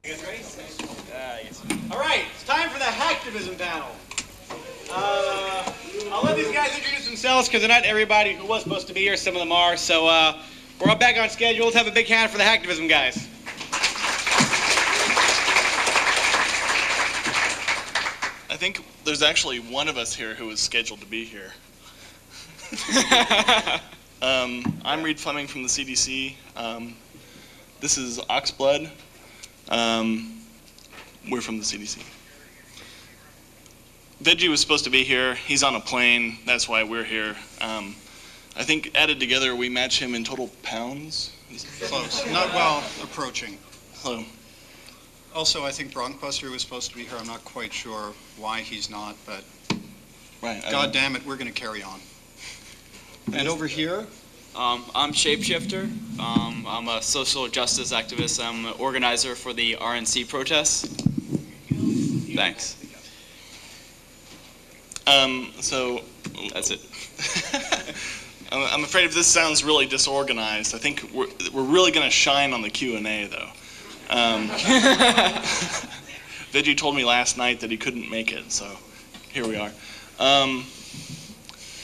You guys ready? Yes. All right, it's time for the Hacktivism panel. I'll let these guys introduce themselves because they're not everybody who was supposed to be here. Some of them are. So we're all back on schedule. Let's have a big hand for the Hacktivism guys. I think there's actually one of us here who was scheduled to be here. I'm Reid Fleming from the CDC. This is Oxblood. We're from the CDC. Veggie was supposed to be here. He's on a plane. That's why we're here. I think added together, we match him in total pounds. Close. Not well, approaching. Hello. Also, I think Bronkbuster was supposed to be here. I'm not quite sure why he's not, but Right. God damn it, we're going to carry on. And over here, I'm Shapeshifter. I'm a social justice activist. I'm an organizer for the RNC protests. Thanks. So That's it. I'm afraid if this sounds really disorganized, I think we're really going to shine on the Q&A though. Veggie told me last night that he couldn't make it, so here we are.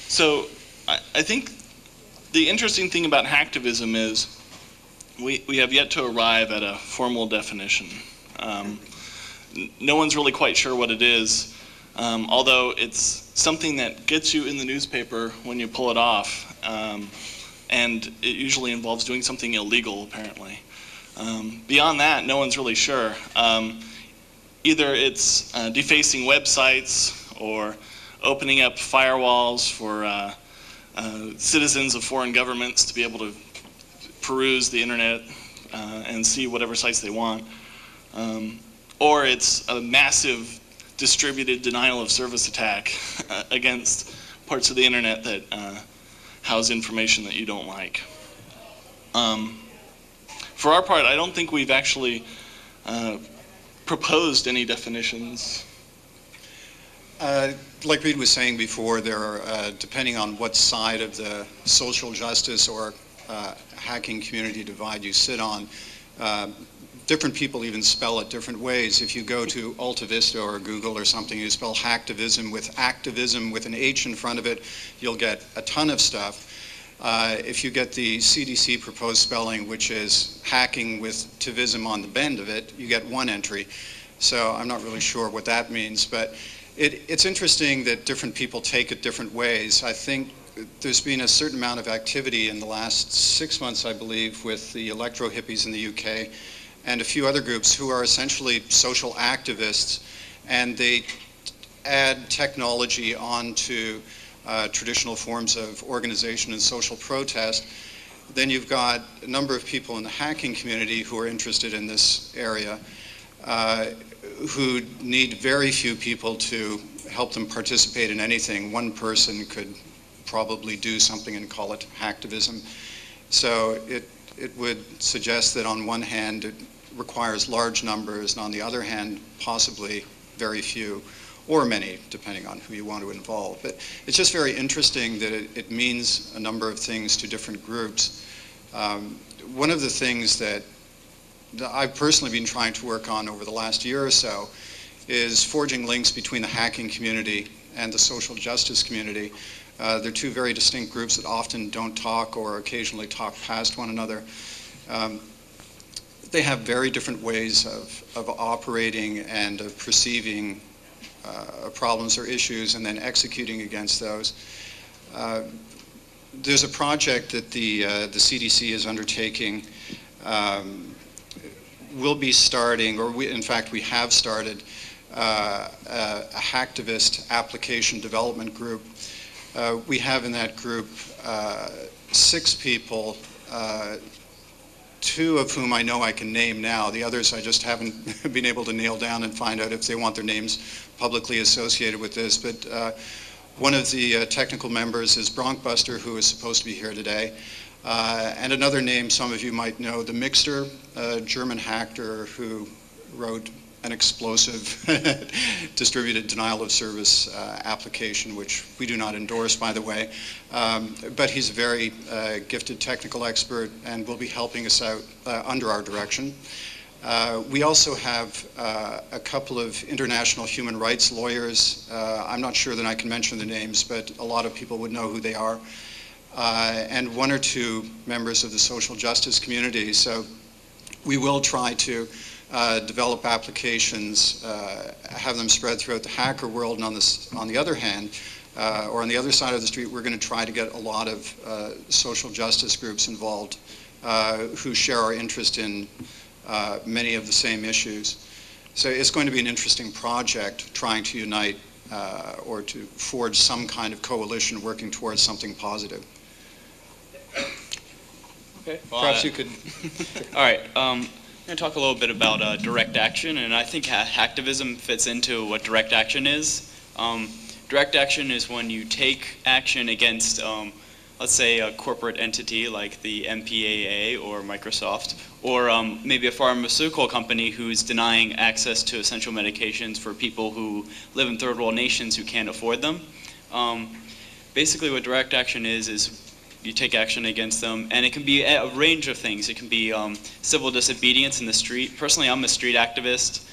So I think the interesting thing about hacktivism is we have yet to arrive at a formal definition. No one's really quite sure what it is, although it's something that gets you in the newspaper when you pull it off, and it usually involves doing something illegal, apparently. Beyond that, no one's really sure. Either it's defacing websites or opening up firewalls for citizens of foreign governments to be able to peruse the internet and see whatever sites they want. Or it's a massive distributed denial of service attack against parts of the internet that house information that you don't like. For our part, I don't think we've actually proposed any definitions. like Reid was saying before, there are, depending on what side of the social justice or hacking community divide you sit on, different people even spell it different ways. If you go to Alta Vista or Google or something, you spell hacktivism with activism with an H in front of it, you'll get a ton of stuff. If you get the CDC proposed spelling, which is hacking with tivism on the bend of it, you get one entry. So I'm not really sure what that means, but it's interesting that different people take it different ways. I think there's been a certain amount of activity in the last 6 months, I believe, with the electro hippies in the UK and a few other groups who are essentially social activists, and they add technology onto traditional forms of organization and social protest. Then you've got a number of people in the hacking community who are interested in this area, who need very few people to help them participate in anything. One person could probably do something and call it hacktivism. So it would suggest that on one hand it requires large numbers, and on the other hand possibly very few, or many, depending on who you want to involve. But it's just very interesting that it means a number of things to different groups. One of the things that I've personally been trying to work on over the last year or so is forging links between the hacking community and the social justice community. They're two very distinct groups that often don't talk or occasionally talk past one another. They have very different ways of operating and of perceiving problems or issues and then executing against those. There's a project that the CDC is undertaking. We'll be starting, or in fact we have started, a hacktivist application development group. We have in that group 6 people, 2 of whom I know I can name now. The others I just haven't been able to nail down and find out if they want their names publicly associated with this. But one of the technical members is Bronkbuster, who is supposed to be here today. And another name some of you might know, the Mixter, a German hacker who wrote an explosive distributed denial of service application, which we do not endorse, by the way. But he's a very gifted technical expert and will be helping us out under our direction. We also have a couple of international human rights lawyers. I'm not sure that I can mention the names, but a lot of people would know who they are. And one or two members of the social justice community. So we will try to develop applications, have them spread throughout the hacker world, and on the other hand, or on the other side of the street, we're going to try to get a lot of social justice groups involved who share our interest in many of the same issues. So it's going to be an interesting project trying to unite or to forge some kind of coalition working towards something positive. Okay. Well, Perhaps you could... All right. I'm going to talk a little bit about direct action, and I think hacktivism fits into what direct action is. Direct action is when you take action against, let's say, a corporate entity like the MPAA or Microsoft, or maybe a pharmaceutical company who's denying access to essential medications for people who live in third world nations who can't afford them. Basically what direct action is you take action against them, and it can be a range of things. It can be civil disobedience in the street. Personally, I'm a street activist.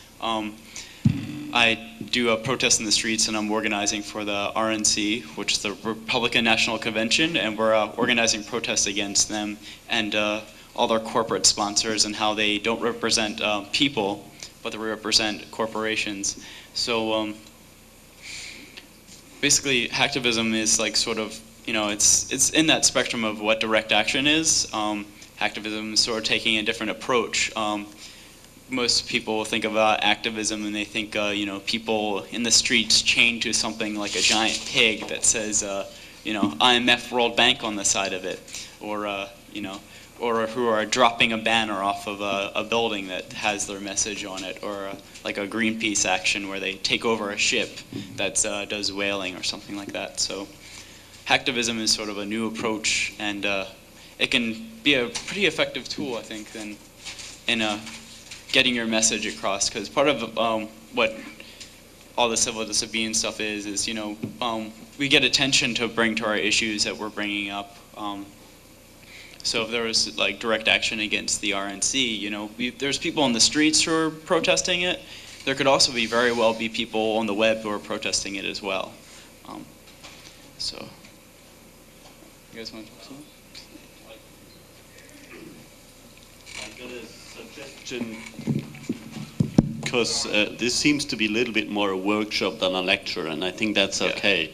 I do a protest in the streets, and I'm organizing for the RNC, which is the Republican National Convention, and we're organizing protests against them and all their corporate sponsors and how they don't represent people, but they represent corporations. So basically, hacktivism is like sort of, you know, it's in that spectrum of what direct action is. Hacktivism is sort of taking a different approach. Most people think about activism and they think, you know, people in the streets chained to something like a giant pig that says, you know, IMF World Bank on the side of it, or you know, or who are dropping a banner off of a building that has their message on it, or like a Greenpeace action where they take over a ship that does whaling or something like that. So hacktivism is sort of a new approach, and it can be a pretty effective tool, I think, in getting your message across. Because part of what all the civil disobedience stuff is you know, we get attention to bring to our issues that we're bringing up. So if there was like direct action against the RNC, you know, there's people on the streets who are protesting it. There could also be very well be people on the web who are protesting it as well. So, you guys want to talk to me? I've got a suggestion, because this seems to be a little bit more a workshop than a lecture, and I think that's okay.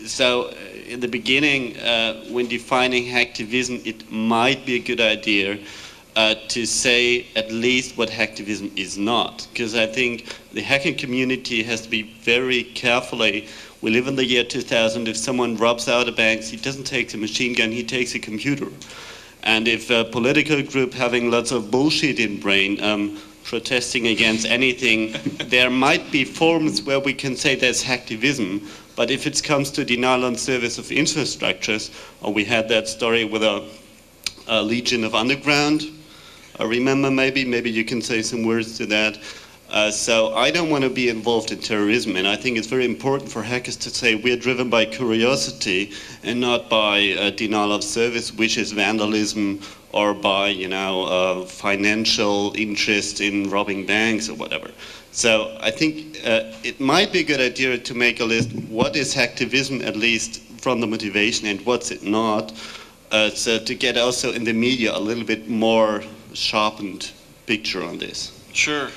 So in the beginning, when defining hacktivism, it might be a good idea to say at least what hacktivism is not, because I think the hacking community has to be very carefully. We live in the year 2000. If someone robs out a bank, he doesn't take a machine gun, he takes a computer. And if a political group having lots of bullshit in brain, protesting against anything, there might be forms where we can say there's hacktivism. But if it comes to denial on service of infrastructures, or we had that story with a Legion of Underground, I remember maybe you can say some words to that. So I don't want to be involved in terrorism, and I think it's very important for hackers to say we're driven by curiosity and not by denial of service, which is vandalism, or by, you know, financial interest in robbing banks or whatever. So I think it might be a good idea to make a list. What is hacktivism, at least from the motivation, and what's it not? So to get also in the media a little bit more sharpened picture on this. Sure.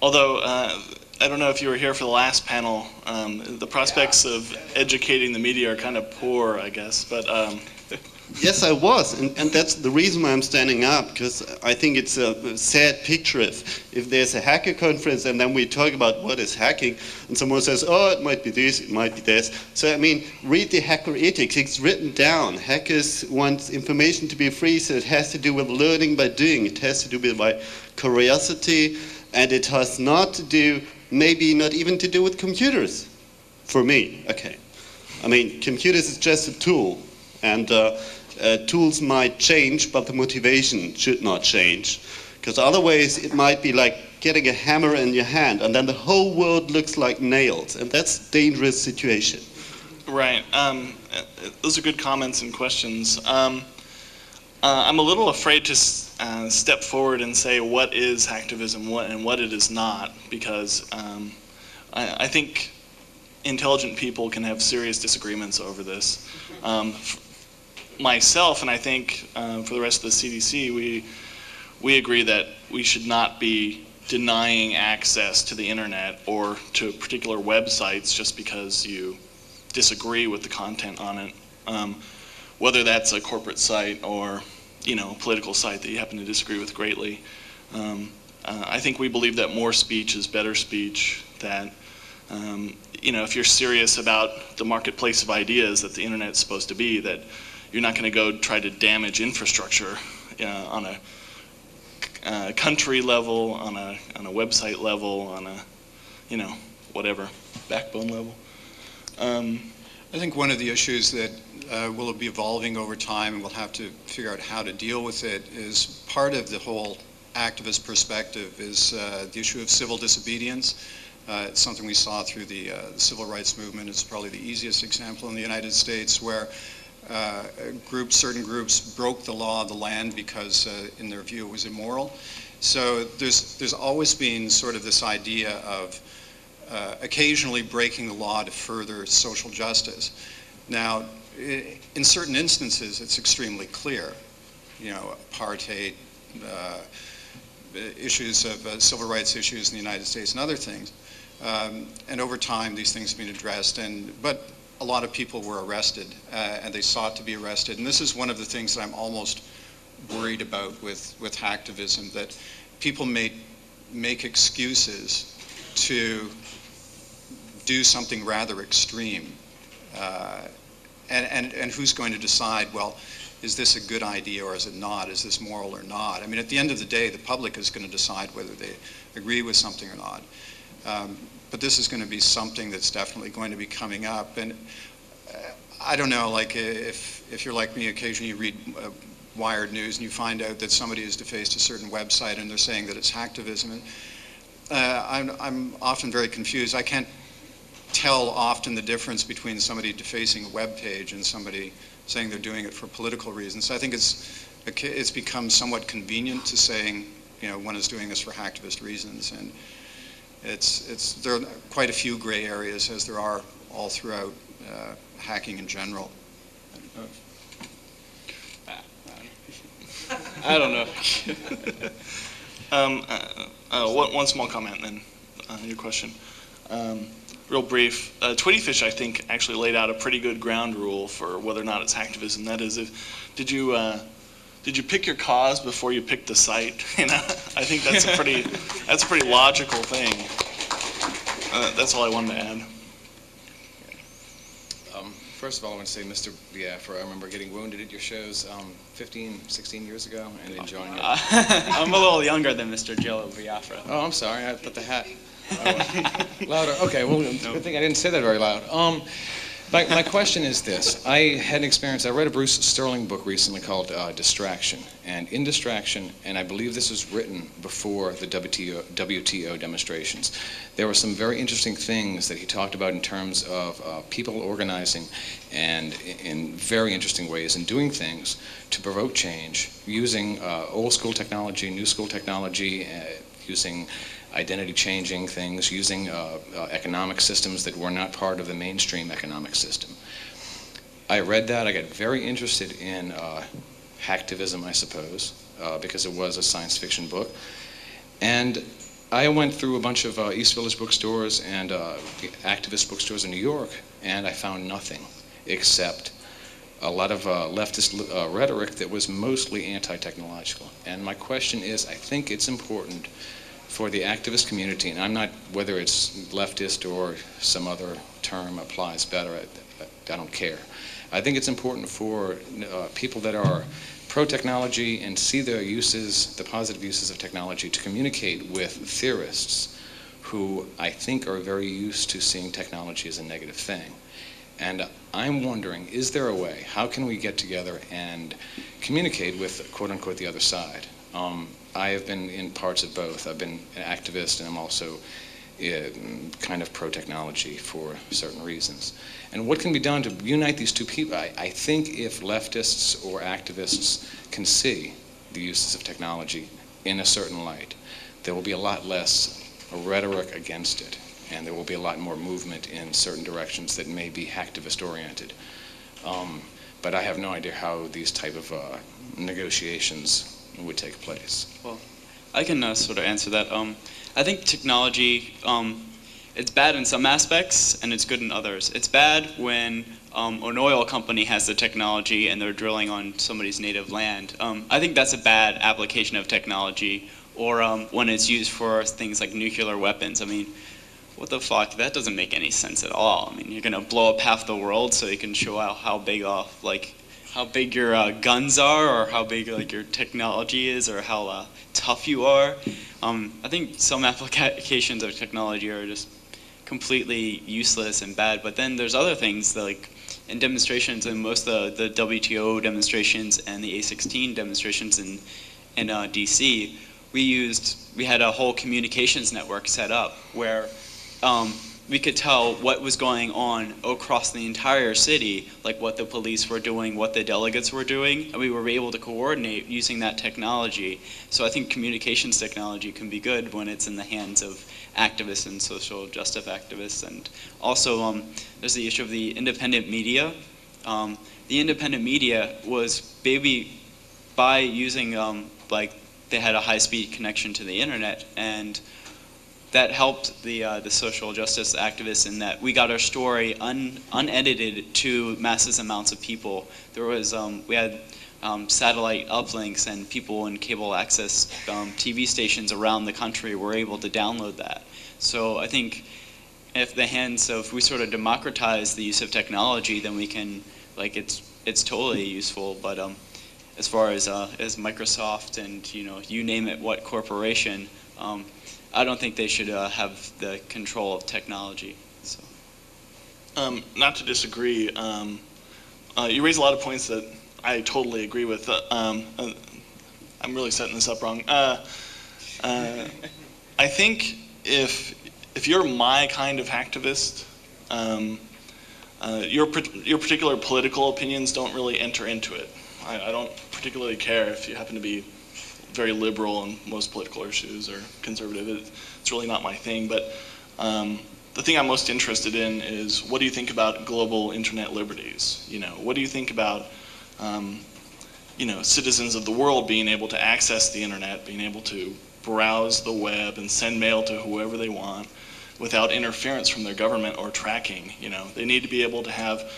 Although, I don't know if you were here for the last panel, the prospects of educating the media are kind of poor, I guess, but... Yes, I was, and that's the reason why I'm standing up, because I think it's a sad picture if there's a hacker conference and then we talk about what is hacking, and someone says, oh, it might be this, it might be this. So, I mean, read the hacker ethics, it's written down. Hackers want information to be free, so it has to do with learning by doing, it has to do with by curiosity, and it has not to do, maybe not even to do with computers, for me, okay. I mean, computers is just a tool, and tools might change, but the motivation should not change. Because otherwise it might be like getting a hammer in your hand, and then the whole world looks like nails, and that's a dangerous situation. Right. Those are good comments and questions. I'm a little afraid to step forward and say what is hacktivism and what it is not, because I think intelligent people can have serious disagreements over this. Myself, and I think for the rest of the CDC, we agree that we should not be denying access to the internet or to particular websites just because you disagree with the content on it, whether that's a corporate site or a political site that you happen to disagree with greatly. I think we believe that more speech is better speech, that if you're serious about the marketplace of ideas that the internet's supposed to be, that you're not going to go try to damage infrastructure on a country level, on a website level, on a whatever backbone level. I think one of the issues that will be evolving over time, and we'll have to figure out how to deal with it, is part of the whole activist perspective is the issue of civil disobedience. It's something we saw through the civil rights movement. It's probably the easiest example in the United States, where certain groups broke the law of the land because, in their view, it was immoral. So there's always been sort of this idea of occasionally breaking the law to further social justice. Now, in certain instances, it's extremely clear. Apartheid, issues of civil rights issues in the United States, and other things. And over time, these things have been addressed. But a lot of people were arrested, and they sought to be arrested. And this is one of the things that I'm almost worried about with hacktivism, that people make excuses to do something rather extreme. And who's going to decide, well, is this a good idea or is it not? Is this moral or not? I mean, at the end of the day, the public is going to decide whether they agree with something or not. But this is going to be something that's definitely going to be coming up. And I don't know, like if you're like me, occasionally you read Wired News and you find out that somebody has defaced a certain website and they're saying that it's hacktivism. I'm often very confused. I can't tell often the difference between somebody defacing a web page and somebody saying they're doing it for political reasons. So I think it's become somewhat convenient to saying, one is doing this for hacktivist reasons, and there are quite a few gray areas, as there are all throughout hacking in general. I don't know. One small comment, and then your question. Real brief. Twittyfish, I think, actually laid out a pretty good ground rule for whether or not it's hacktivism. That is, did you pick your cause before you picked the site? I think that's a pretty logical thing. That's all I wanted to add. First of all, I want to say, Mr. Biafra, I remember getting wounded at your shows 15, 16 years ago and enjoying it. I'm a little younger than Mr. Jello Biafra. Oh, I'm sorry. I put the hat. Louder. Okay, well, good thing I didn't say that very loud. My question is this. I had an experience, I read a Bruce Sterling book recently called Distraction. And in Distraction, and I believe this was written before the WTO demonstrations, there were some very interesting things that he talked about in terms of people organizing and in very interesting ways and doing things to provoke change using old school technology, new school technology, using identity changing things, using economic systems that were not part of the mainstream economic system. I read that, I got very interested in hacktivism, I suppose, because it was a science fiction book. And I went through a bunch of East Village bookstores and activist bookstores in New York, and I found nothing except a lot of leftist rhetoric that was mostly anti-technological. And my question is, I think it's important for the activist community, and I'm not, whether it's leftist or some other term applies better, I don't care. I think it's important for people that are pro-technology and see the uses, the positive uses of technology, to communicate with theorists who I think are very used to seeing technology as a negative thing. And I'm wondering, is there a way, how can we get together and communicate with, quote unquote, the other side? I have been in parts of both. I've been an activist and I'm also kind of pro-technology for certain reasons. And what can be done to unite these two people? I think if leftists or activists can see the uses of technology in a certain light, there will be a lot less rhetoric against it, and there will be a lot more movement in certain directions that may be hacktivist-oriented. But I have no idea how these type of negotiations would take place. Well, I can sort of answer that. I think technology, it's bad in some aspects and it's good in others. It's bad when an oil company has the technology and they're drilling on somebody's native land. I think that's a bad application of technology, or when it's used for things like nuclear weapons. I mean, what the fuck? That doesn't make any sense at all. I mean, you're gonna blow up half the world so you can show out how big your guns are, or how big like your technology is, or how tough you are. I think some applications of technology are just completely useless and bad. But then there's other things like in demonstrations, and most of the WTO demonstrations and the A16 demonstrations in DC, we had a whole communications network set up where we could tell what was going on across the entire city, like what the police were doing, what the delegates were doing, and we were able to coordinate using that technology. So I think communications technology can be good when it's in the hands of activists and social justice activists. And also there's the issue of the independent media. The independent media was maybe by using they had a high-speed connection to the internet, and that helped the social justice activists in that we got our story unedited to massive amounts of people. There was we had satellite uplinks, and people in cable access TV stations around the country were able to download that. So I think if we sort of democratize the use of technology, then we can, it's totally useful. But as far as Microsoft and you name it, what corporation, I don't think they should have the control of technology. So. Not to disagree, you raise a lot of points that I totally agree with. I'm really setting this up wrong. I think if you're my kind of hacktivist, your particular political opinions don't really enter into it. I don't particularly care if you happen to be very liberal on most political issues or conservative. It's really not my thing. But the thing I'm most interested in is, what do you think about global internet liberties? What do you think about citizens of the world being able to access the internet, being able to browse the web and send mail to whoever they want without interference from their government or tracking? They need to be able to have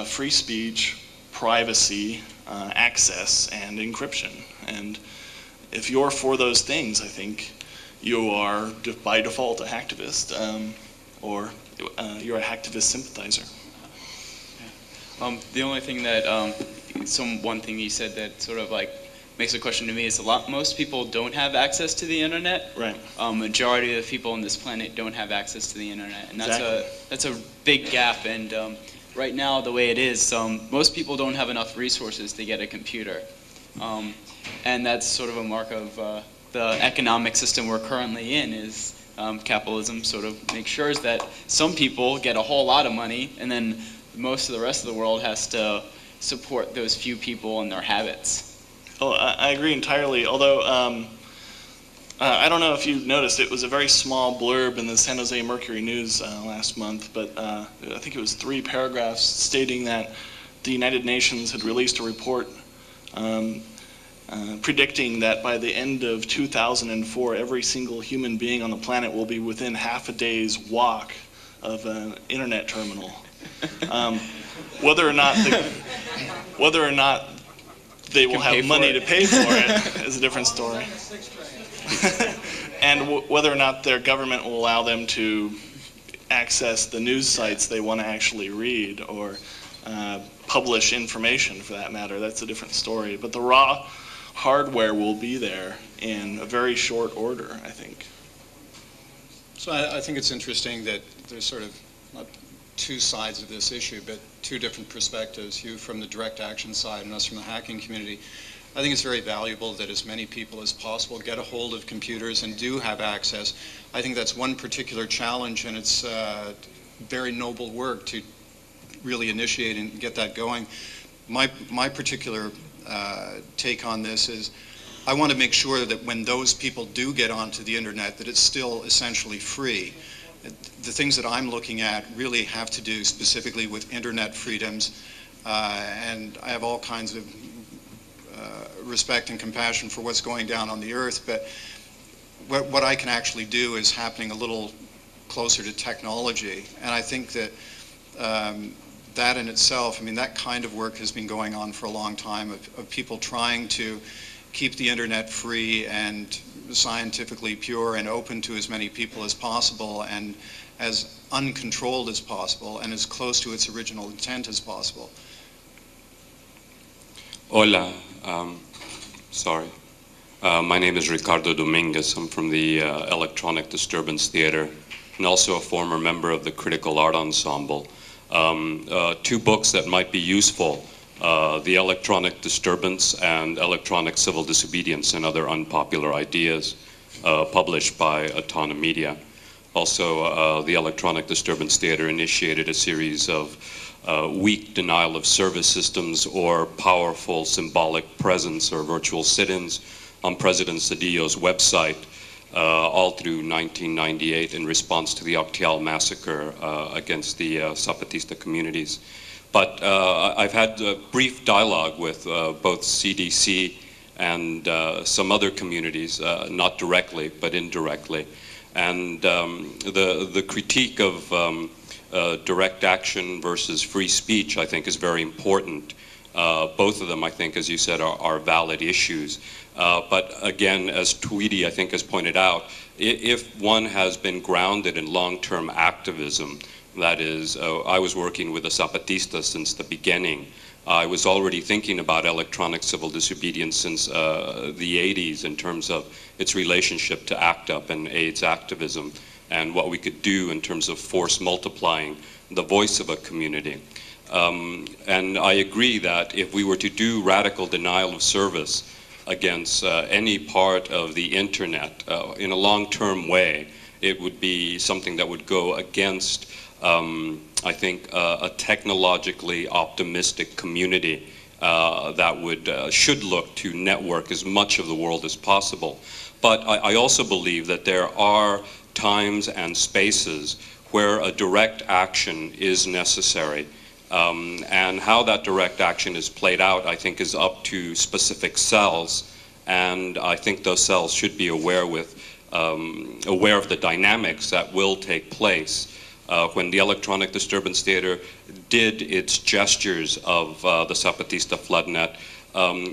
free speech, privacy, access, and encryption. And if you're for those things, I think you are by default a hacktivist, or you're a hacktivist sympathizer. The only thing that one thing you said that sort of makes a question to me is most people don't have access to the internet. Right. Majority of the people on this planet don't have access to the internet, and that's a big gap. And right now, the way it is, most people don't have enough resources to get a computer. And that's sort of a mark of the economic system we're currently in, is capitalism sort of makes sure that some people get a whole lot of money, and then most of the rest of the world has to support those few people and their habits. Oh, I agree entirely, although I don't know if you noticed, it was a very small blurb in the San Jose Mercury News last month, but I think it was 3 paragraphs stating that the United Nations had released a report predicting that by the end of 2004, every single human being on the planet will be within half a day's walk of an internet terminal. Whether or not they will have money to pay for it is a different story. And whether or not their government will allow them to access the news sites they want to actually read, or publish information for that matter, that's a different story. But the raw hardware will be there in a very short order, I think. So I think it's interesting that there's sort of not 2 sides of this issue, but 2 different perspectives, you from the direct action side and us from the hacking community. I think it's very valuable that as many people as possible get a hold of computers and do have access. I think that's one particular challenge, and it's very noble work to really initiate and get that going. My particular take on this is I want to make sure that when those people do get onto the internet, that it's still essentially free. The things that I'm looking at really have to do specifically with internet freedoms, and I have all kinds of respect and compassion for what's going down on the earth, but what I can actually do is happening a little closer to technology, and I think that that in itself, I mean, that kind of work has been going on for a long time of people trying to keep the internet free and scientifically pure and open to as many people as possible and as uncontrolled as possible and as close to its original intent as possible. Hola, my name is Ricardo Dominguez. I'm from the Electronic Disturbance Theater and also a former member of the Critical Art Ensemble. Two books that might be useful, The Electronic Disturbance and Electronic Civil Disobedience and Other Unpopular Ideas, published by Atana Media. Also, the Electronic Disturbance Theater initiated a series of weak denial of service systems or powerful symbolic presence or virtual sit-ins on President Cedillo's website all through 1998 in response to the Octial massacre against the Zapatista communities. But I've had a brief dialogue with both CDC and some other communities, not directly, but indirectly. And the critique of direct action versus free speech, I think, is very important. Both of them, I think, as you said, are valid issues. But again, as Tweedy, I think, has pointed out, if one has been grounded in long-term activism, that is, I was working with the Zapatistas since the beginning. I was already thinking about electronic civil disobedience since the 80s in terms of its relationship to ACT UP and AIDS activism and what we could do in terms of force multiplying the voice of a community. And I agree that if we were to do radical denial of service against any part of the internet in a long-term way, it would be something that would go against, I think, a technologically optimistic community that should look to network as much of the world as possible. But I also believe that there are times and spaces where a direct action is necessary. And how that direct action is played out, I think, is up to specific cells, and I think those cells should be aware of the dynamics that will take place. When the Electronic Disturbance Theater did its gestures of the Zapatista floodnet,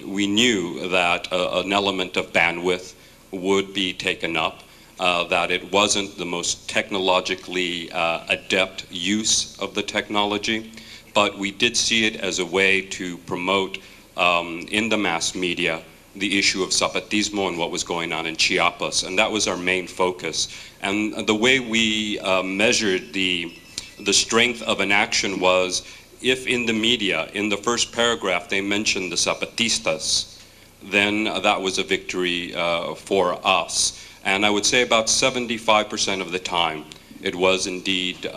we knew that an element of bandwidth would be taken up, that it wasn't the most technologically adept use of the technology, but we did see it as a way to promote in the mass media the issue of Zapatismo and what was going on in Chiapas, and that was our main focus. And the way we measured the strength of an action was if in the media, in the first paragraph, they mentioned the Zapatistas, then that was a victory for us. And I would say about 75% of the time it was indeed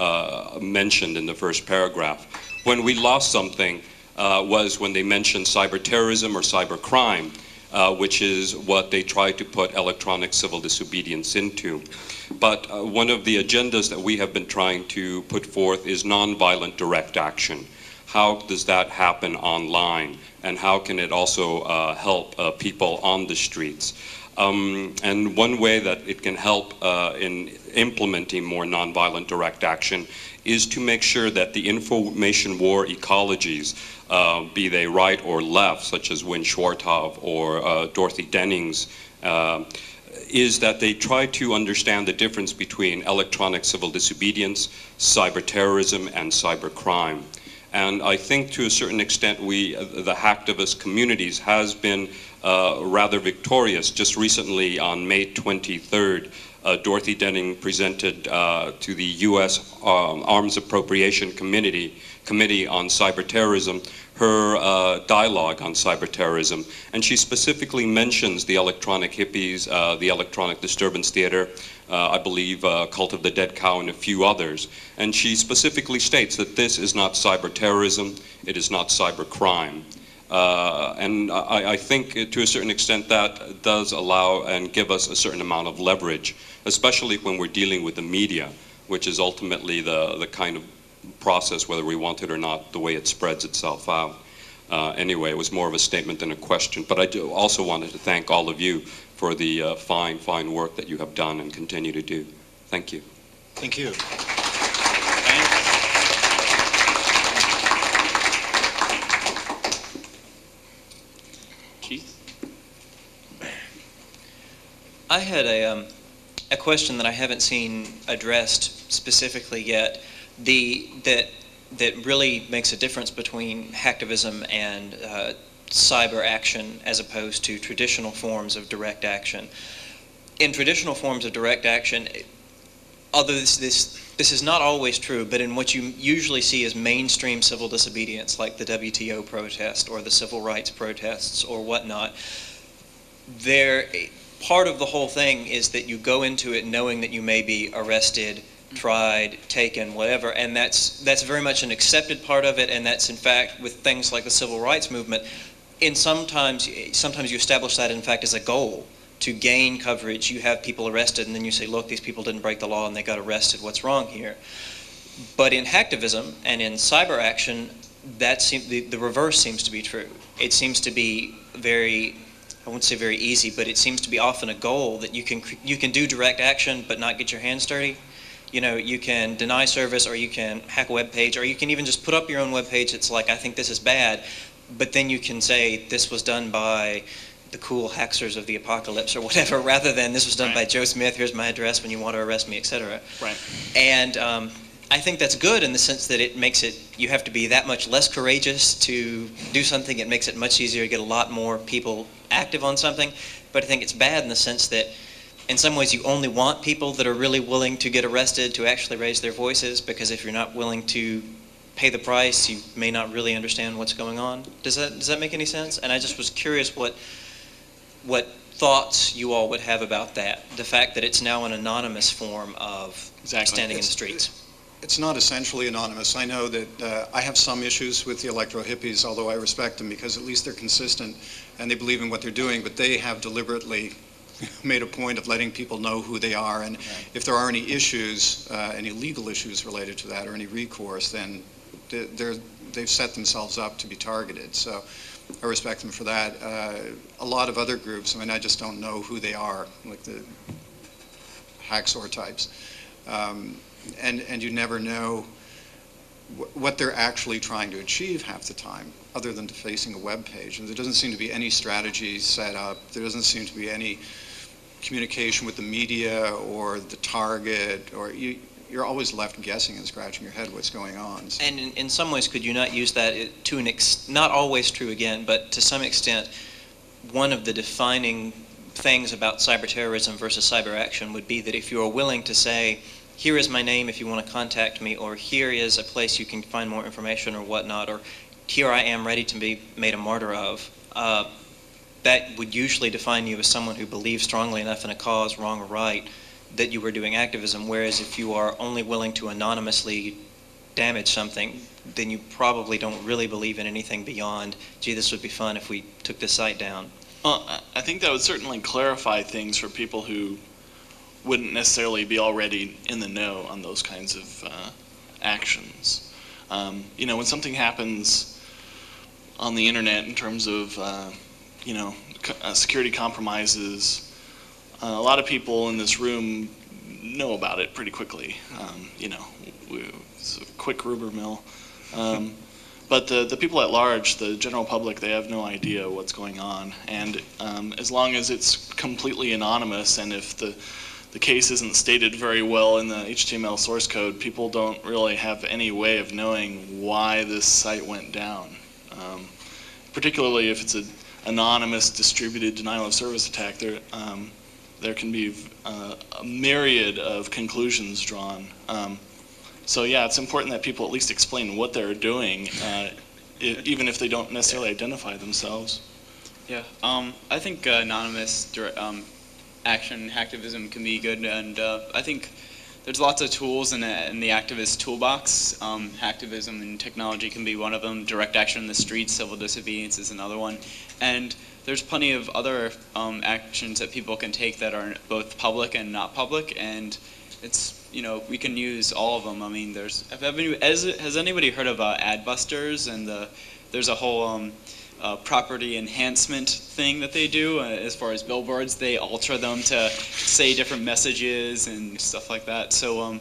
mentioned in the first paragraph. When we lost something was when they mentioned cyber terrorism or cyber crime, which is what they tried to put electronic civil disobedience into. But one of the agendas that we have been trying to put forth is nonviolent direct action. How does that happen online? And how can it also help people on the streets? And one way that it can help in implementing more nonviolent direct action is to make sure that the information war ecologies, be they right or left, such as Wynne Schwartov or Dorothy Dennings, is that they try to understand the difference between electronic civil disobedience, cyber terrorism, and cyber crime. And I think to a certain extent the hacktivist communities has been rather victorious. Just recently on May 23rd, Dorothy Denning presented to the U.S. Arms Appropriation Committee on Cyber Terrorism her dialogue on cyber terrorism, and she specifically mentions the electronic hippies, the electronic disturbance theater, I believe Cult of the Dead Cow, and a few others. And she specifically states that this is not cyber terrorism, it is not cyber crime. And I think to a certain extent that does allow and give us a certain amount of leverage, especially when we're dealing with the media, which is ultimately the kind of process, whether we want it or not, the way it spreads itself out. Anyway, it was more of a statement than a question, but I do also wanted to thank all of you for the fine work that you have done and continue to do. Thank you. Thank you. Keith? I had a question that I haven't seen addressed specifically yet. That really makes a difference between hacktivism and cyber action as opposed to traditional forms of direct action. In traditional forms of direct action, although this is not always true, but in what you usually see as mainstream civil disobedience, like the WTO protest or the civil rights protests or whatnot, part of the whole thing is that you go into it knowing that you may be arrested, tried, taken, whatever, and that's very much an accepted part of it, and that's in fact with things like the civil rights movement, sometimes you establish that in fact as a goal to gain coverage. You have people arrested and then you say, look, these people didn't break the law and they got arrested, what's wrong here? But in hacktivism and in cyber action, the reverse seems to be true. It seems to be I won't say very easy, but it seems to be often a goal that you can do direct action but not get your hands dirty. You know, you can deny service, or you can hack a web page, or you can even just put up your own web page. It's like, I think this is bad, but then you can say this was done by the cool hackers of the apocalypse or whatever, rather than this was done by Joe Smith, here's my address when you want to arrest me, etc. Right. And I think that's good in the sense that it makes it, you have to be that much less courageous to do something. It makes it much easier to get a lot more people active on something. But I think it's bad in the sense that in some ways you only want people that are really willing to get arrested to actually raise their voices, because if you're not willing to pay the price, you may not really understand what's going on. Does that make any sense? And I just was curious what thoughts you all would have about that, the fact that it's now an anonymous form of standing in the streets. It's not essentially anonymous. I know that I have some issues with the electro-hippies, although I respect them because at least they're consistent and they believe in what they're doing, but they have deliberately made a point of letting people know who they are, and if there are any issues, any legal issues related to that or any recourse, then they've set themselves up to be targeted. So I respect them for that. A lot of other groups, I mean, I just don't know who they are, like the Hacksaw types. And you never know what they're actually trying to achieve half the time, other than defacing a web page. And there doesn't seem to be any strategy set up. There doesn't seem to be any communication with the media or the target, or you're always left guessing and scratching your head what's going on. So. And in some ways, could you not use that to not always true again, but to some extent, one of the defining things about cyber terrorism versus cyber action would be that if you are willing to say, here is my name if you want to contact me, or here is a place you can find more information or whatnot, or here I am ready to be made a martyr of, that would usually define you as someone who believes strongly enough in a cause, wrong or right, that you were doing activism. Whereas if you are only willing to anonymously damage something, then you probably don't really believe in anything beyond, gee, this would be fun if we took this site down. Well, I think that would certainly clarify things for people who wouldn't necessarily be already in the know on those kinds of actions. You know, when something happens on the internet in terms of, you know, security compromises, a lot of people in this room know about it pretty quickly. You know, it's a quick rumor mill. But the people at large, the general public, they have no idea what's going on. And as long as it's completely anonymous, and if the case isn't stated very well in the HTML source code, people don't really have any way of knowing why this site went down. Particularly if it's an anonymous distributed denial of service attack, there can be a myriad of conclusions drawn. So yeah, it's important that people at least explain what they're doing even if they don't necessarily identify themselves. Yeah, I think anonymous action hacktivism can be good, and I think there's lots of tools in the activist toolbox. Hacktivism and technology can be one of them. Direct action in the streets, civil disobedience is another one, and there's plenty of other actions that people can take that are both public and not public, and it's, you know, we can use all of them. I mean, has anybody heard of Adbusters? And there's a whole property enhancement thing that they do as far as billboards. They alter them to say different messages and stuff like that. So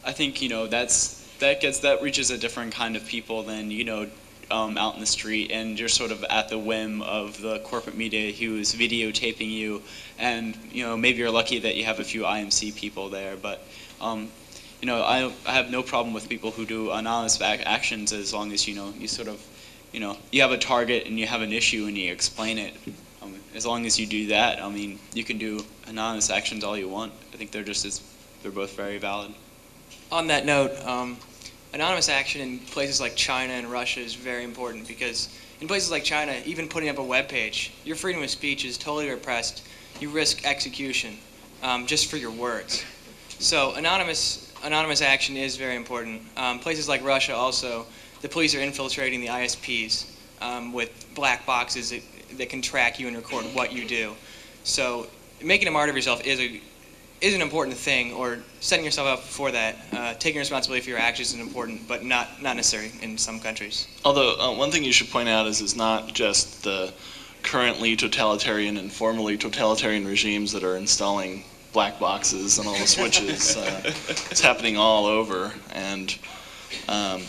I think, you know, that reaches a different kind of people than, you know, out in the street, and you're sort of at the whim of the corporate media who is videotaping you, and, you know, maybe you're lucky that you have a few IMC people there, but you know, I have no problem with people who do anonymous actions as long as, you know, you sort of, you know, you have a target and you have an issue and you explain it. As long as you do that, I mean, you can do anonymous actions all you want. I think they're both very valid. On that note, anonymous action in places like China and Russia is very important, because in places like China, even putting up a web page, your freedom of speech is totally repressed. You risk execution just for your words. So anonymous action is very important. Places like Russia also, the police are infiltrating the ISPs with black boxes that can track you and record what you do. So making a martyr of yourself is an important thing, or setting yourself up for that. Taking responsibility for your actions is important, but not necessary in some countries. Although one thing you should point out is it's not just the currently totalitarian and formerly totalitarian regimes that are installing black boxes and all the switches. It's happening all over, and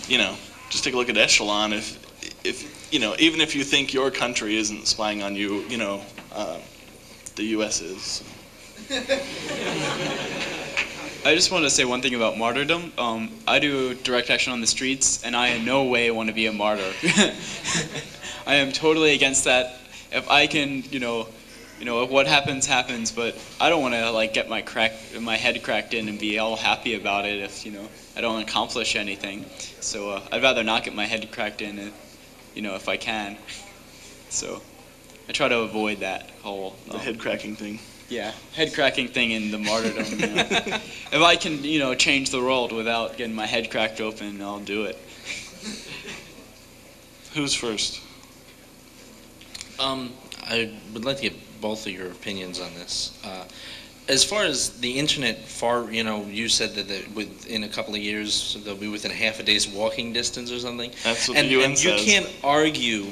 you know, just take a look at Echelon. If you know, even if you think your country isn't spying on you, you know, the U.S. is. I just want to say one thing about martyrdom. I do direct action on the streets, and I in no way want to be a martyr. I am totally against that. If I can, you know, if what happens, happens, but I don't want to like get my head cracked in and be all happy about it if, you know, I don't accomplish anything. So I'd rather not get my head cracked in, you know, if I can. So I try to avoid that whole the head cracking thing. Yeah, head cracking thing in the martyrdom. You know. If I can, you know, change the world without getting my head cracked open, I'll do it. Who's first? I would like to get both of your opinions on this. As far as the internet, you know, you said that within a couple of years they'll be within half a day's walking distance or something. That's what the UN says. And you can't argue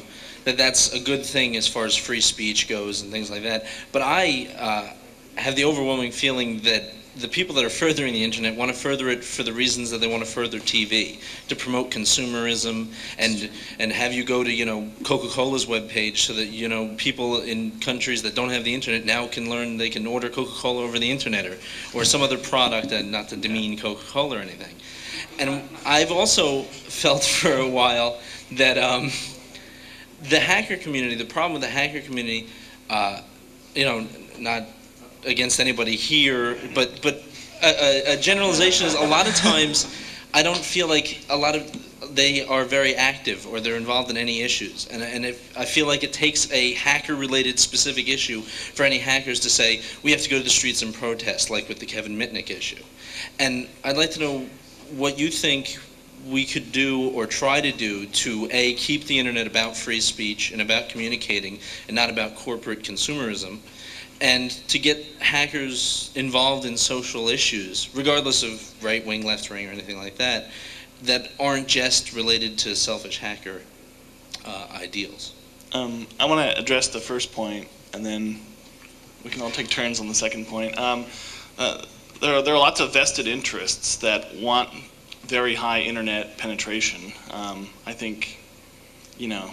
that that's a good thing as far as free speech goes and things like that. But I have the overwhelming feeling that the people that are furthering the internet want to further it for the reasons that they want to further TV, to promote consumerism and have you go to, you know, Coca-Cola's webpage so that, you know, people in countries that don't have the internet now can learn they can order Coca-Cola over the internet or some other product, and not to demean Coca-Cola or anything. And I've also felt for a while that the hacker community, the problem with the hacker community, you know, not against anybody here, but a generalization is a lot of times I don't feel like they are very active or they're involved in any issues, and I feel like it takes a hacker-related specific issue for any hackers to say we have to go to the streets and protest, like with the Kevin Mitnick issue. And I'd like to know what you think we could do or try to do to A, keep the internet about free speech and about communicating and not about corporate consumerism, and to get hackers involved in social issues, regardless of right-wing, left-wing, or anything like that, that aren't just related to selfish hacker ideals. I want to address the first point, and then we can all take turns on the second point. There are lots of vested interests that want very high internet penetration. I think, you know,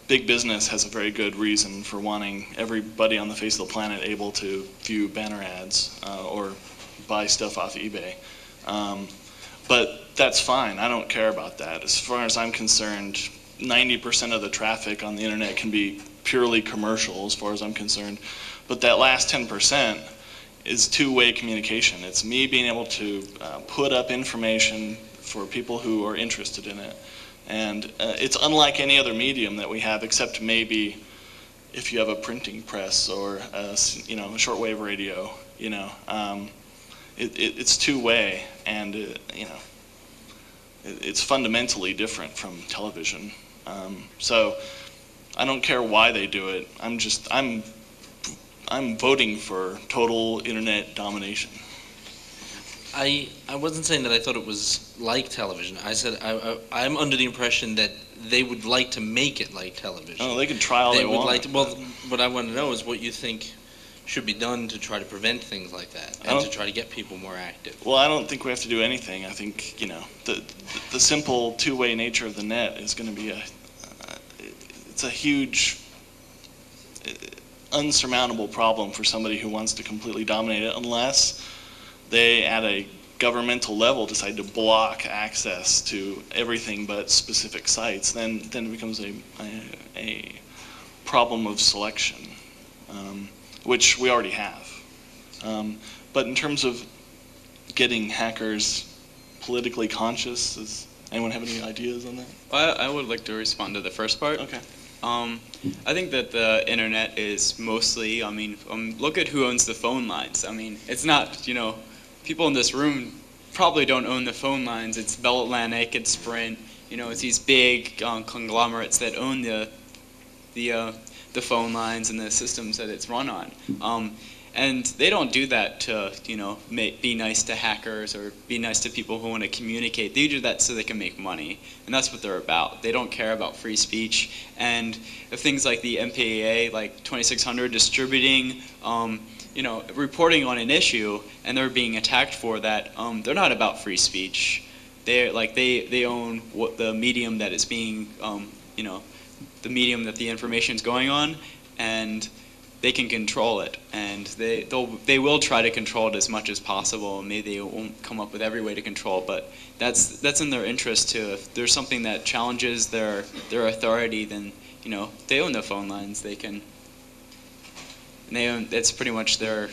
big business has a very good reason for wanting everybody on the face of the planet able to view banner ads or buy stuff off eBay. But that's fine. I don't care about that. As far as I'm concerned, 90% of the traffic on the internet can be purely commercial as far as I'm concerned. But that last 10% is two-way communication. It's me being able to put up information for people who are interested in it. And it's unlike any other medium that we have, except maybe if you have a printing press or a shortwave radio. It's two-way, and it's fundamentally different from television. So I don't care why they do it. I'm voting for total internet domination. I wasn't saying that I thought it was like television. I said I'm under the impression that they would like to make it like television. Oh, they can try all they would want. like to, well, what I want to know is what you think should be done to try to prevent things like that and to try to get people more active. Well, I don't think we have to do anything. I think the simple two-way nature of the net is going to be it's a huge unsurmountable problem for somebody who wants to completely dominate it, unless they at a governmental level decide to block access to everything but specific sites. Then it becomes a problem of selection, which we already have. But in terms of getting hackers politically conscious, does anyone have any ideas on that? Well, I would like to respond to the first part. Okay. I think that the internet is mostly, look at who owns the phone lines. It's not, people in this room probably don't own the phone lines. It's Bell Atlantic, it's Sprint, it's these big conglomerates that own the phone lines and the systems that it's run on. And they don't do that to, be nice to hackers or be nice to people who want to communicate. They do that so they can make money, and that's what they're about. They don't care about free speech. And if things like the MPAA, like 2600, distributing, reporting on an issue, and they're being attacked for that, they're not about free speech. They own what the medium that is being, the medium that the information is going on, and they can control it, and they will try to control it as much as possible. Maybe they won't come up with every way to control it, but that's in their interest too. If there's something that challenges their authority, then they own the phone lines. They can. And they own. It's pretty much their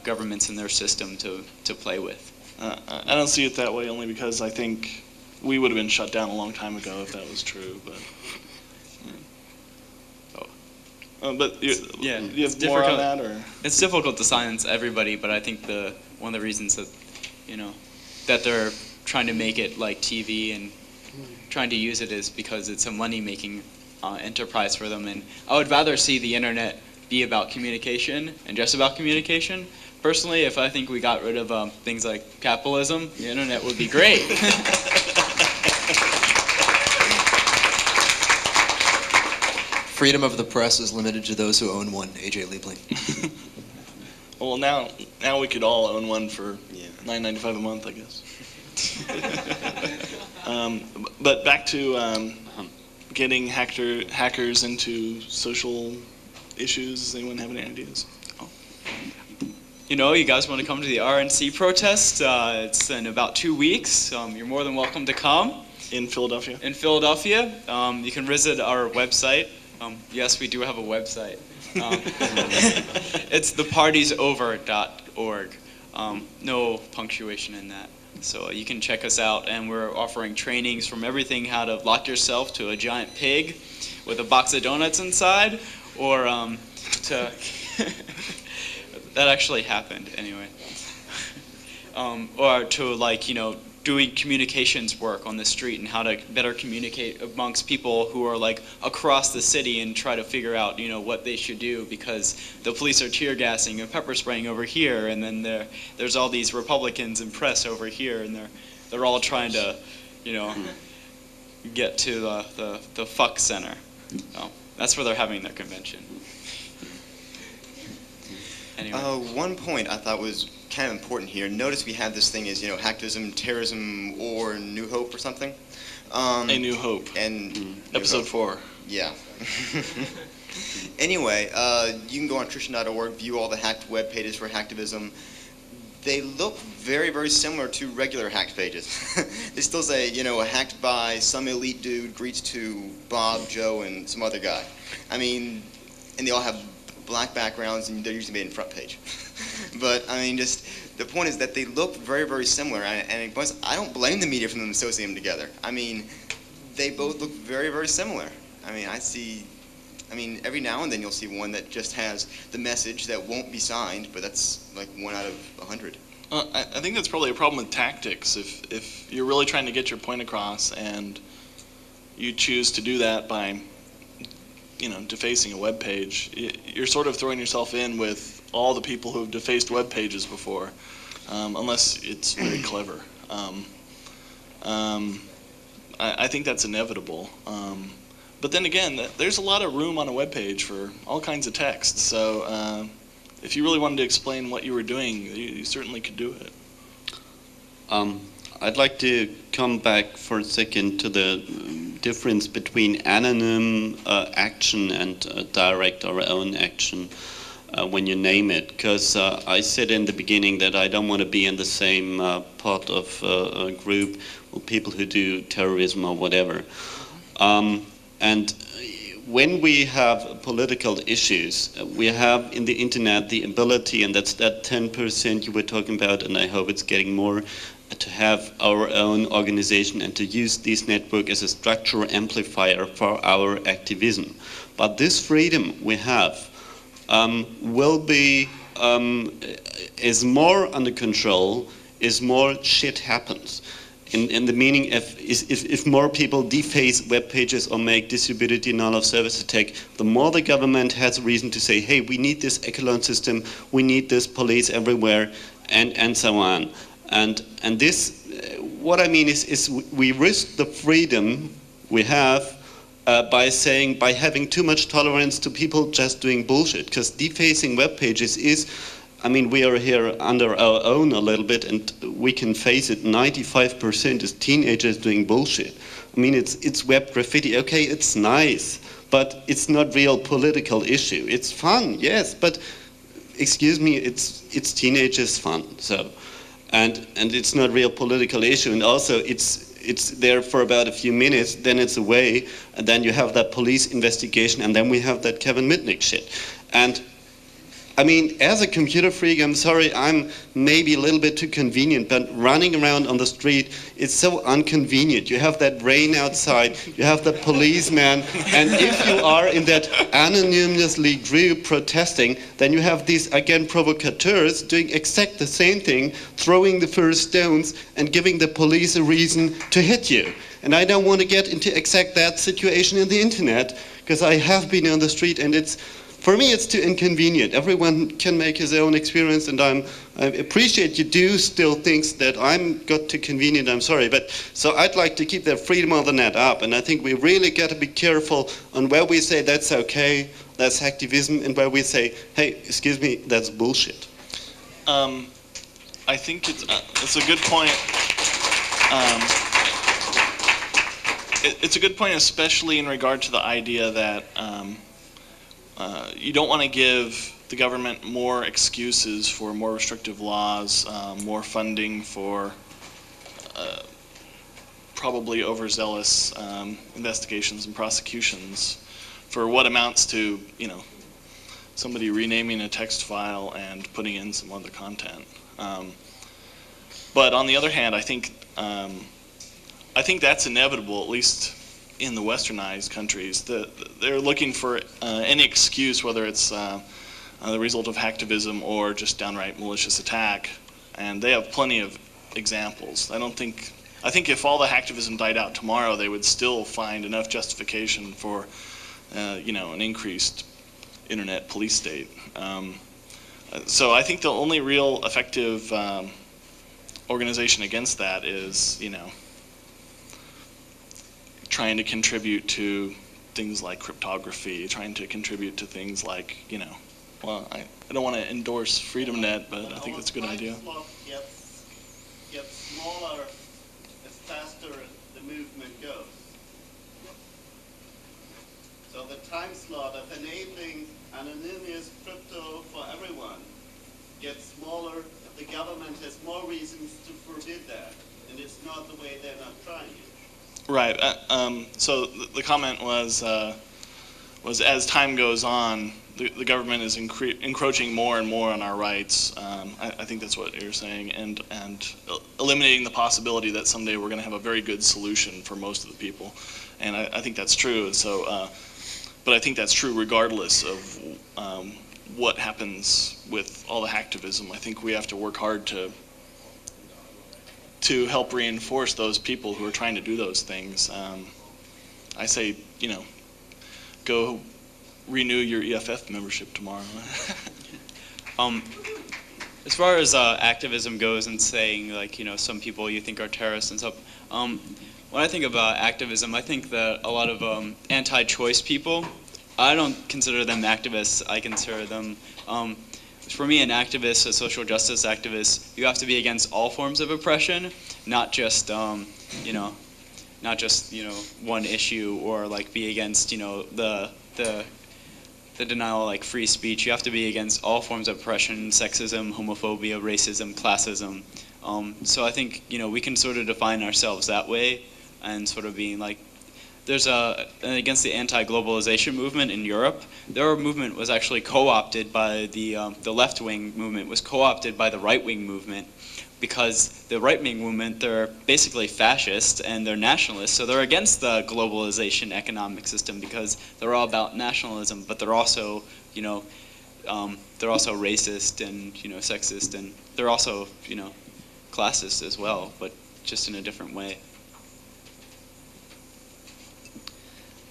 governments and their system to play with. I don't see it that way, only because I think we would have been shut down a long time ago if that was true. But. But you have more on that, or? It's difficult to silence everybody, but I think one of the reasons that that they're trying to make it like TV and trying to use it is because it's a money-making enterprise for them. And I would rather see the internet be about communication and just about communication. Personally, if I think we got rid of things like capitalism, the internet would be great. Freedom of the press is limited to those who own one. AJ Liebling. Well, now we could all own one for $9.95 a month, I guess. But back to getting hackers into social issues. Does anyone have any ideas? You guys want to come to the RNC protest? It's in about 2 weeks. You're more than welcome to come. In Philadelphia? In Philadelphia. You can visit our website. Yes, we do have a website. It's thepartiesover.org. No punctuation in that. So you can check us out, and we're offering trainings from everything how to lock yourself to a giant pig with a box of donuts inside, or to... that actually happened anyway. Or to doing communications work on the street and how to better communicate amongst people who are across the city and try to figure out what they should do, because the police are tear gassing and pepper spraying over here, and then there's all these Republicans and press over here, and they're all trying to get to the fuck center. That's where they're having their convention. Anyway. One point I thought was kind of important here. Notice we have this thing as Hacktivism, Terrorism, or New Hope or something. A New Hope. And Episode 4. Yeah. Anyway, you can go on Christian.org, view all the hacked web pages for Hacktivism. They look very, very similar to regular hacked pages. They still say, hacked by some elite dude greets to Bob, Joe, and some other guy. And they all have black backgrounds, and they're usually made in front page. But just the point is that they look very, very similar, and I don't blame the media for them associating them together. they both look very, very similar. I mean, every now and then you'll see one that just has the message that won't be signed, but that's like 1 out of 100. I think that's probably a problem with tactics. If you're really trying to get your point across and you choose to do that by, defacing a web page, you're sort of throwing yourself in with all the people who have defaced web pages before, unless it's very clever. I think that's inevitable. But then again, there's a lot of room on a web page for all kinds of text. So if you really wanted to explain what you were doing, you certainly could do it. I'd like to come back for a second to the difference between anonym action and direct or own action when you name it. Because I said in the beginning that I don't want to be in the same part of a group with people who do terrorism or whatever. And when we have political issues, we have in the internet the ability, and that's that 10% you were talking about, and I hope it's getting more, to have our own organization and to use this network as a structural amplifier for our activism. But this freedom we have will be, is more under control, is more shit happens. In the meaning, if more people deface web pages or make distributed denial of service attack, the more the government has a reason to say, hey, we need this echelon system, we need this police everywhere, and so on. And this, what I mean is we risk the freedom we have by having too much tolerance to people just doing bullshit. Because defacing web pages is, I mean, we are here under our own a little bit, and we can face it. 95% is teenagers doing bullshit. I mean, it's web graffiti. Okay, it's nice, but it's not real political issue. It's fun, yes, but excuse me, it's teenagers' fun. So, and it's not real political issue. And also, it's there for about a few minutes, then it's away, and then you have that police investigation, and then we have that Kevin Mitnick shit. And I mean, as a computer freak, I'm sorry, I'm maybe a little bit too convenient, but running around on the street, it's so inconvenient. You have that rain outside, you have the policeman, and if you are in that anonymously group protesting, then you have these, again, provocateurs doing exact the same thing, throwing the first stones and giving the police a reason to hit you. And I don't want to get into exact that situation in the internet, because I have been on the street and for me, it's too inconvenient. Everyone can make his own experience, and I appreciate you do still things that I'm got too convenient, I'm sorry. But so I'd like to keep that freedom of the net up, and I think we really got to be careful on where we say that's okay, that's hacktivism, and where we say, hey, excuse me, that's bullshit. I think it's a good point. It's a good point, especially in regard to the idea that you don't want to give the government more excuses for more restrictive laws, more funding for probably overzealous investigations and prosecutions for what amounts to, somebody renaming a text file and putting in some other content. But on the other hand, I think that's inevitable, at least in the westernized countries. They're looking for any excuse, whether it's the result of hacktivism or just downright malicious attack, and they have plenty of examples. I think if all the hacktivism died out tomorrow, they would still find enough justification for an increased internet police state. So I think the only real effective organization against that is, trying to contribute to things like cryptography, trying to contribute to things like, well, I don't want to endorse FreedomNet, but I think that's a good idea. Gets smaller as faster the movement goes. So the time slot of enabling anonymous crypto for everyone gets smaller if the government has more reasons to forbid that, and it's not the way they're not trying it. Right. So the comment was as time goes on, the government is encroaching more and more on our rights. I think that's what you're saying, and eliminating the possibility that someday we're going to have a very good solution for most of the people. And I think that's true. So, but I think that's true regardless of what happens with all the hacktivism. I think we have to work hard to help reinforce those people who are trying to do those things. I say, go renew your EFF membership tomorrow. As far as activism goes and saying, like, some people you think are terrorists and stuff, when I think about activism, I think that a lot of anti-choice people, I don't consider them activists. I consider them, for me, an activist, a social justice activist, you have to be against all forms of oppression, not just, not just, one issue, or like be against, the denial of like free speech. You have to be against all forms of oppression, sexism, homophobia, racism, classism. So I think, we can sort of define ourselves that way, and sort of being like, there's against the anti-globalization movement in Europe. Their movement was actually co-opted by the left-wing movement was co-opted by the right-wing movement, because the right-wing movement, they're basically fascist and they're nationalists, so they're against the globalization economic system because they're all about nationalism, but they're also, they're also racist and, sexist, and they're also, classist as well, but just in a different way.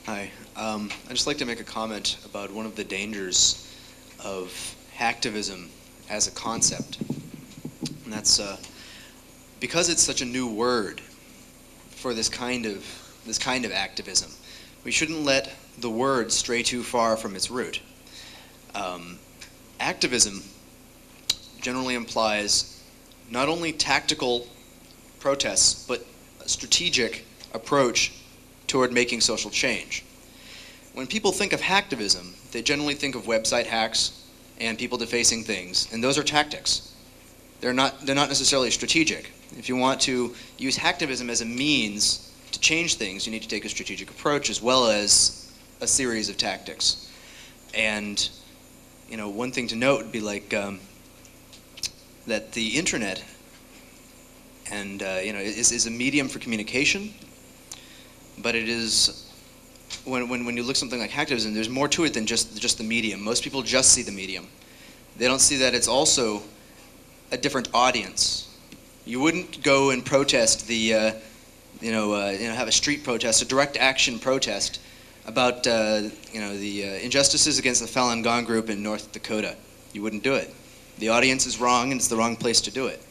Hi. I'd just like to make a comment about one of the dangers of hacktivism as a concept. And that's because it's such a new word for this kind of activism. We shouldn't let the word stray too far from its root. Activism generally implies not only tactical protests, but a strategic approach toward making social change. When people think of hacktivism, they generally think of website hacks and people defacing things, and those are tactics. They're not necessarily strategic. If you want to use hacktivism as a means to change things, you need to take a strategic approach as well as a series of tactics. And one thing to note would be like that the internet and is a medium for communication, but it is when you look at something like hacktivism, there's more to it than just the medium. Most people just see the medium. They don't see that it's also a different audience. You wouldn't go and protest the, have a street protest, a direct action protest about, the injustices against the Falun Gong group in North Dakota. You wouldn't do it. The audience is wrong, and it's the wrong place to do it.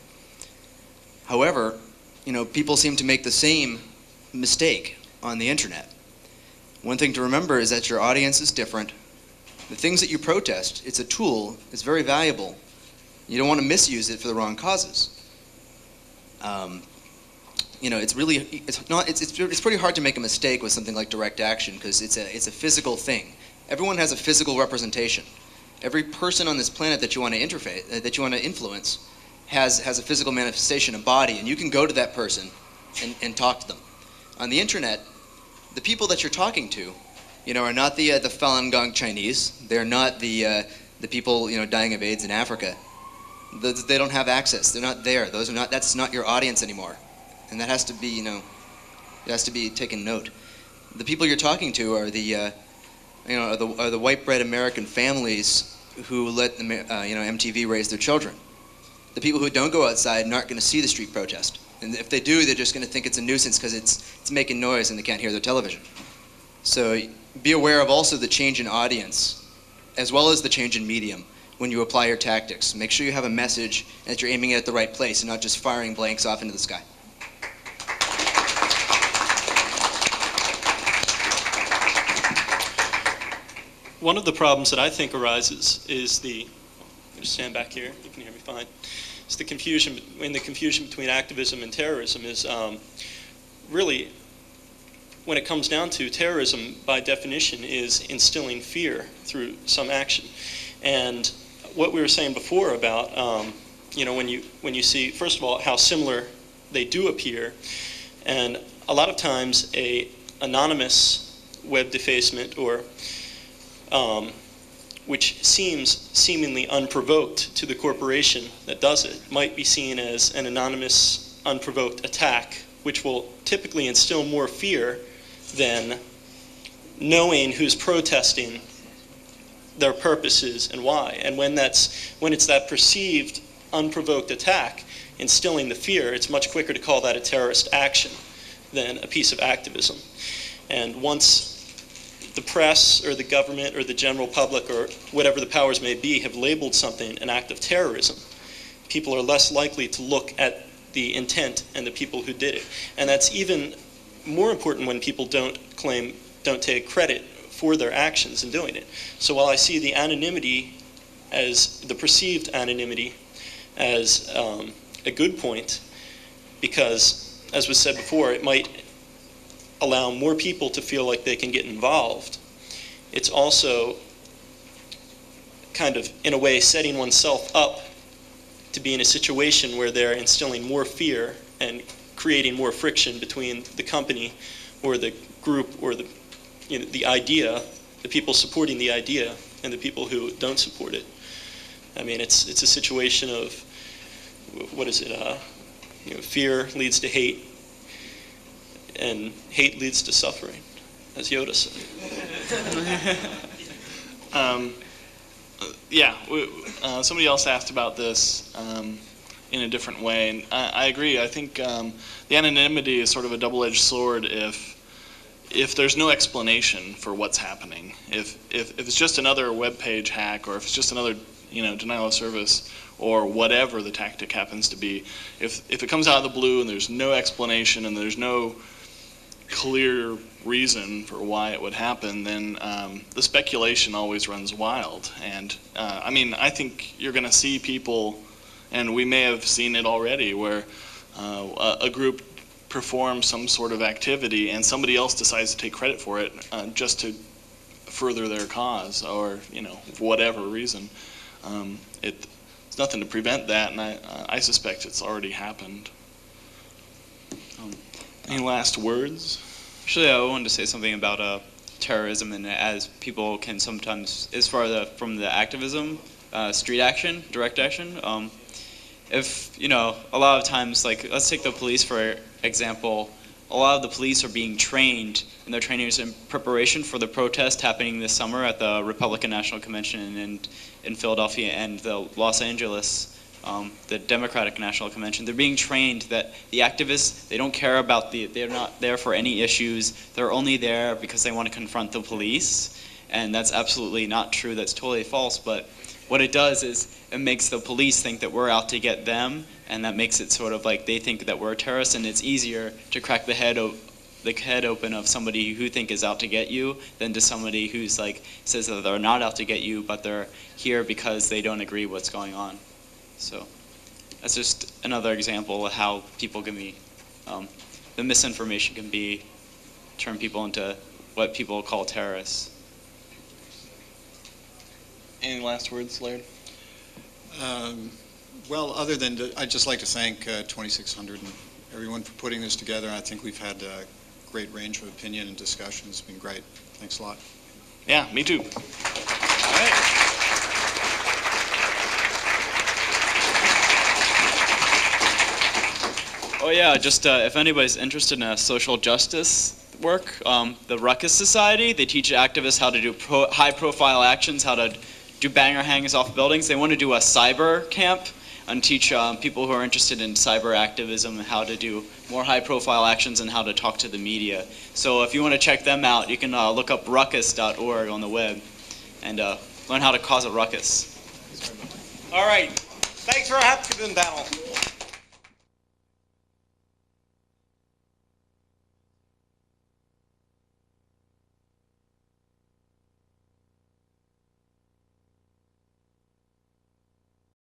However, people seem to make the same mistake on the internet. One thing to remember is that your audience is different. The things that you protest, it's a tool, it's very valuable. You don't want to misuse it for the wrong causes. It's pretty hard to make a mistake with something like direct action because it's a physical thing. Everyone has a physical representation. Every person on this planet that you want to influence has a physical manifestation, a body, and you can go to that person and talk to them. On the internet, the people that you're talking to, are not the Falun Gong Chinese. They're not the people dying of AIDS in Africa. They don't have access. They're not there. That's not your audience anymore, and that has to be it has to be taken note. The people you're talking to are the white bread American families who let MTV raise their children. The people who don't go outside and aren't going to see the street protest, and if they do, they're just going to think it's a nuisance because it's making noise and they can't hear their television. So be aware of also the change in audience, as well as the change in medium. When you apply your tactics, make sure you have a message and that you're aiming it at the right place and not just firing blanks off into the sky. One of the problems that I think arises is just stand back here, you can hear me fine. It's the confusion between activism and terrorism is really, when it comes down to terrorism, by definition, is instilling fear through some action. And what we were saying before about, when you see, first of all, how similar they do appear, and a lot of times a anonymous web defacement or which seems seemingly unprovoked to the corporation that does it might be seen as an anonymous, unprovoked attack, which will typically instill more fear than knowing who's protesting, their purposes, and why. And when it's that perceived unprovoked attack, instilling the fear, it's much quicker to call that a terrorist action than a piece of activism. And once the press or the government or the general public or whatever the powers may be have labeled something an act of terrorism, people are less likely to look at the intent and the people who did it. And that's even more important when people don't take credit for their actions in doing it. So while I see the anonymity as the perceived anonymity as a good point, because as was said before, it might allow more people to feel like they can get involved, it's also kind of, in a way, setting oneself up to be in a situation where they're instilling more fear and creating more friction between the company or the group or the idea, the people supporting the idea, and the people who don't support it. I mean, it's a situation of, what is it? Fear leads to hate, and hate leads to suffering, as Yoda said. Somebody else asked about this in a different way, and I agree. I think the anonymity is sort of a double-edged sword if there's no explanation for what's happening. If it's just another web page hack, or if it's just another denial of service, or whatever the tactic happens to be, if it comes out of the blue and there's no explanation and there's no clear reason for why it would happen, then the speculation always runs wild. And I mean, I think you're going to see people, and we may have seen it already, where a group performs some sort of activity and somebody else decides to take credit for it just to further their cause, or for whatever reason. It's nothing to prevent that, and I suspect it's already happened. Any last words? Actually, I wanted to say something about terrorism, and as people can sometimes, as far from the activism, street action, direct action. If a lot of times, like, let's take the police for example. A lot of the police are being trained, and their training is in preparation for the protest happening this summer at the Republican National Convention in Philadelphia and the Los Angeles. The Democratic National Convention. They're being trained that the activists, they don't care about they're not there for any issues. They're only there because they want to confront the police. And that's absolutely not true. That's totally false. But what it does is it makes the police think that we're out to get them, and that makes it sort of like they think that we're terrorists, and it's easier to crack the head open of somebody who think is out to get you than to somebody who's like says that they're not out to get you, but they're here because they don't agree what's going on. So that's just another example of how people can be, the misinformation can turn people into what people call terrorists. Any last words, Laird? Well, other than I'd just like to thank 2600 and everyone for putting this together. I think we've had a great range of opinion and discussion. It's been great. Thanks a lot. Yeah, me too. All right. Oh yeah, just if anybody's interested in social justice work, the Ruckus Society, they teach activists how to do high-profile actions, how to do banger hangs off buildings. They want to do a cyber camp and teach people who are interested in cyber activism how to do more high-profile actions and how to talk to the media. So if you want to check them out, you can look up ruckus.org on the web and learn how to cause a ruckus. All right. Thanks for our Hacktivism panel.